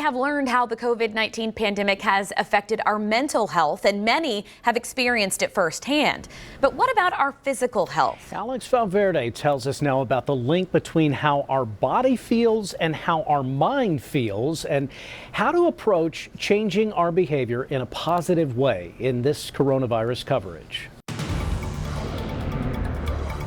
have learned how the COVID-19 pandemic has affected our mental health, and many have experienced it firsthand. But what about our physical health? Alex Valverde tells us now about the link between how our body feels and how our mind feels, and how to approach changing our behavior in a positive way in this coronavirus coverage.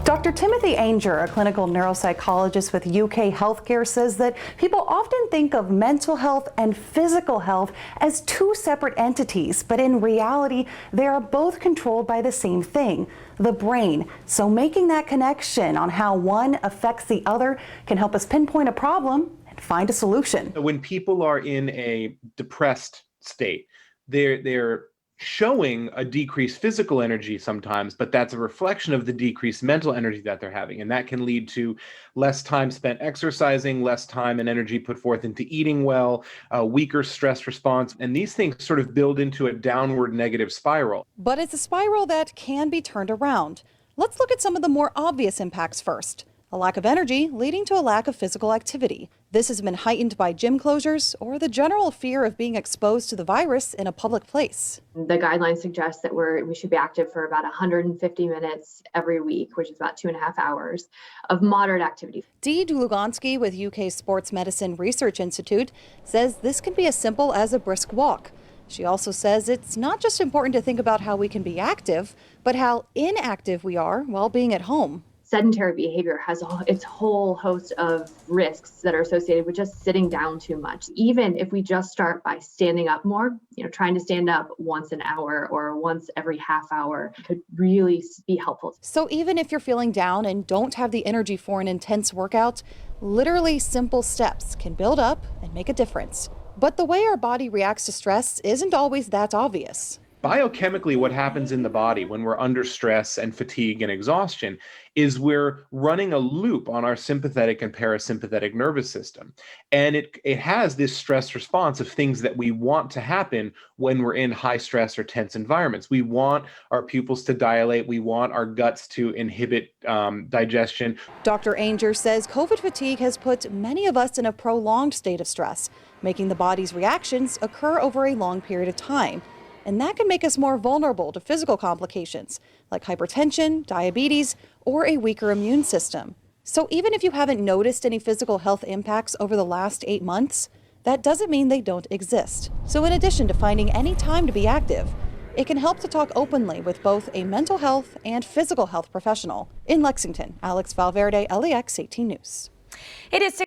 Dr. Timothy Ainger, a clinical neuropsychologist with UK Healthcare, says that people often think of mental health and physical health as two separate entities, but in reality, they are both controlled by the same thing, the brain. So making that connection on how one affects the other can help us pinpoint a problem and find a solution. When people are in a depressed state, they're showing a decreased physical energy sometimes, but that's a reflection of the decreased mental energy that they're having. And that can lead to less time spent exercising, less time and energy put forth into eating well, a weaker stress response. And these things sort of build into a downward negative spiral. But it's a spiral that can be turned around. Let's look at some of the more obvious impacts first. A lack of energy leading to a lack of physical activity. This has been heightened by gym closures or the general fear of being exposed to the virus in a public place. The guidelines suggest that we should be active for about 150 minutes every week, which is about 2.5 hours of moderate activity. Dee Dlugansky with UK Sports Medicine Research Institute says this can be as simple as a brisk walk. She also says it's not just important to think about how we can be active, but how inactive we are while being at home. Sedentary behavior has its whole host of risks that are associated with just sitting down too much. Even if we just start by standing up more, trying to stand up once an hour or once every half hour could really be helpful. So even if you're feeling down and don't have the energy for an intense workout, literally simple steps can build up and make a difference. But the way our body reacts to stress isn't always that obvious. Biochemically, what happens in the body when we're under stress and fatigue and exhaustion is we're running a loop on our sympathetic and parasympathetic nervous system. And it has this stress response of things that we want to happen when we're in high stress or tense environments. We want our pupils to dilate. We want our guts to inhibit digestion. Dr. Ainger says COVID fatigue has put many of us in a prolonged state of stress, making the body's reactions occur over a long period of time. And that can make us more vulnerable to physical complications like hypertension, diabetes, or a weaker immune system. So even if you haven't noticed any physical health impacts over the last 8 months, that doesn't mean they don't exist. So in addition to finding any time to be active, it can help to talk openly with both a mental health and physical health professional. In Lexington, Alex Valverde, LEX 18 News. It is